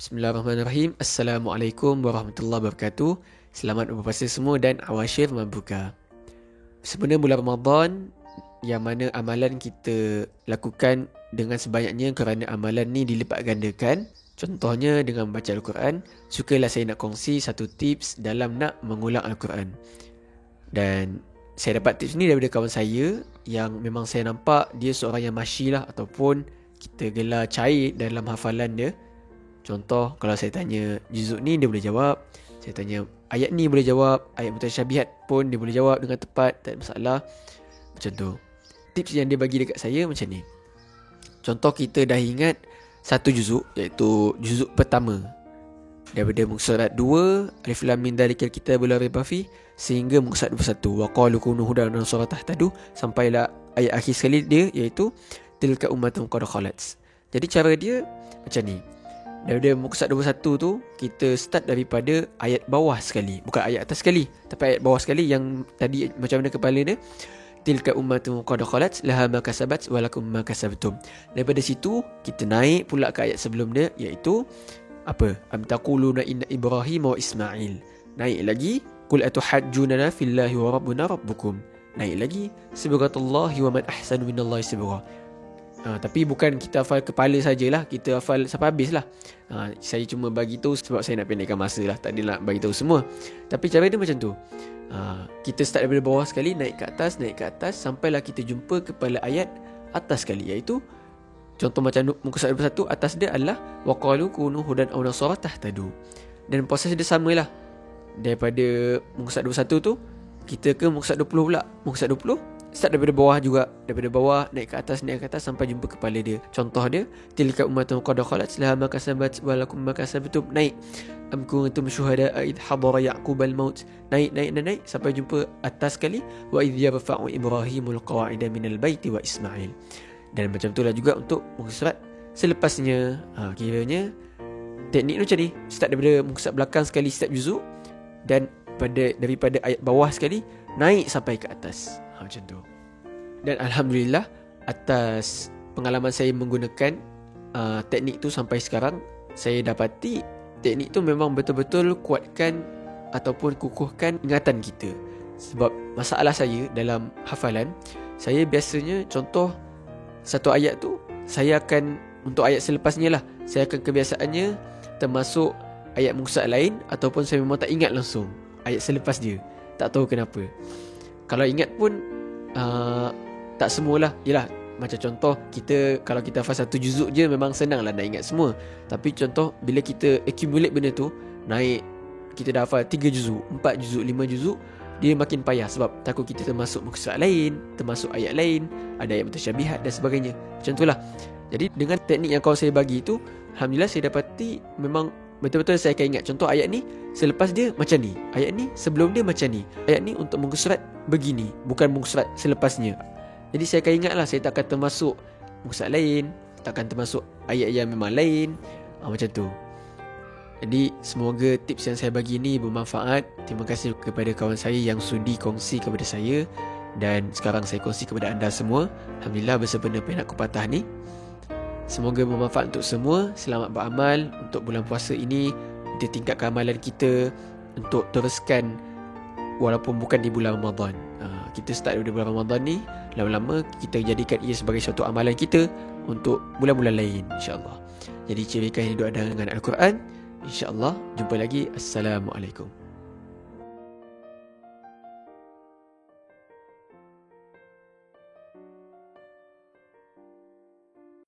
Bismillahirrahmanirrahim. Assalamualaikum warahmatullahi wabarakatuh. Selamat berpuasa semua dan awasyir membuka. Sebenarnya bulan Ramadan yang mana amalan kita lakukan dengan sebanyaknya kerana amalan ni dilipat gandakan. Contohnya dengan membaca Al-Quran. Sukalah saya nak kongsi satu tips dalam nak mengulang Al-Quran. Dan saya dapat tips ni daripada kawan saya yang memang saya nampak dia seorang yang masyi lah, ataupun kita gelar cair dalam hafalan dia. Contoh, kalau saya tanya juzuk ni, dia boleh jawab. Saya tanya ayat ni, boleh jawab. Ayat mutasyabihat pun dia boleh jawab dengan tepat, tak ada masalah. Macam tu. Tips yang dia bagi dekat saya macam ni. Contoh, kita dah ingat satu juzuk, iaitu juzuk pertama, daripada muka surat 2 Alif Lam Mim Dzalikal Kitabul La Raiba Fihi sehingga muka surat 21 wa qalu kunu hudan wa nasara tahtadu, sampailah ayat akhir sekali dia, iaitu tilka ummatun qad khalat. Jadi cara dia macam ni. Daripada muka surat 21 tu, kita start daripada ayat bawah sekali, bukan ayat atas sekali, tapi ayat bawah sekali yang tadi macam mana kepala dia. Tilka ummatun qad khalat laha ma kasabat wa lakum ma kasabtum. Daripada situ kita naik pula ke ayat sebelum dia, iaitu apa? Am taquluna inna Ibrahim wa Ismail. Naik lagi, qul atuhajjunana fillahi wa rabbuna rabbukum. Naik lagi, sibghatullahi wa man ahsanu minallahi sibghah. Tapi bukan kita hafal kepala sajalah, kita hafal sampai habis lah. Saya cuma bagi tahu sebab saya nak pendekkan masa lah, tak ada nak bagi tahu semua. Tapi cara dia macam tu. Kita start daripada bawah sekali, naik ke atas, sampailah kita jumpa kepada ayat atas sekali, iaitu contoh macam muka surat 21, atas dia adalah waqalu kunu hudan aw nasara tahtadu. Dan proses dia samalah. Daripada muka surat 21 tu, kita ke muka surat 20 pula. Muka surat 20 start daripada bawah juga, daripada bawah naik ke atas sampai jumpa kepala dia. Contoh dia, tilka ummatun qad khalat laha ma kasabat wa lakum ma kasabtum. Naik, am kuntum syuhada id hadara yaqubal maut. Naik sampai jumpa atas sekali, wa idh yarfa'u ibrahimul qawa'ida minal baiti wa Ismail. Dan macam itulah juga untuk muka surat selepasnya. Kiranya teknik tu macam ni. Start daripada muka surat belakang sekali setiap juzuk, dan daripada ayat bawah sekali naik sampai ke atas. Macam tu. Dan Alhamdulillah, atas pengalaman saya menggunakan teknik tu sampai sekarang, saya dapati teknik tu memang betul-betul kuatkan ataupun kukuhkan ingatan kita. Sebab masalah saya dalam hafalan, saya biasanya contoh satu ayat tu, saya akan, untuk ayat selepasnya lah, saya akan kebiasaannya termasuk ayat muka surat lain, ataupun saya memang tak ingat langsung ayat selepas dia. Tak tahu kenapa. Kalau ingat pun tak semualah. Yelah, macam contoh, kalau kita hafal satu juzuk je, memang senang lah nak ingat semua. Tapi contoh, bila kita accumulate benda tu, naik, kita dah hafal 3 juzuk, 4 juzuk, 5 juzuk, dia makin payah. Sebab takut kita termasuk muka surat lain, termasuk ayat lain, ada ayat mutasyabihat dan sebagainya. Macam tu lah. Jadi dengan teknik yang kawan saya bagi tu, Alhamdulillah saya dapati memang betul-betul saya akan ingat. Contoh, ayat ni selepas dia macam ni, ayat ni sebelum dia macam ni, ayat ni untuk muka surat begini, bukan muka surat selepasnya. Jadi saya akan ingat lah, saya tak akan termasuk muka surat lain, tak akan termasuk ayat yang memang lain. Macam tu. Jadi semoga tips yang saya bagi ni bermanfaat. Terima kasih kepada kawan saya yang sudi kongsi kepada saya, dan sekarang saya kongsi kepada anda semua. Alhamdulillah, bersempena penat kupatah ni. Semoga bermanfaat untuk semua. Selamat beramal untuk bulan puasa ini, untuk tingkatkan amalan kita, untuk teruskan walaupun bukan di bulan Ramadan. Kita start dari bulan Ramadan ni, lama-lama kita jadikan ia sebagai suatu amalan kita untuk bulan-bulan lain, insyaAllah. Jadi cirikan hidup anda dengan Al-Quran. InsyaAllah, jumpa lagi. Assalamualaikum.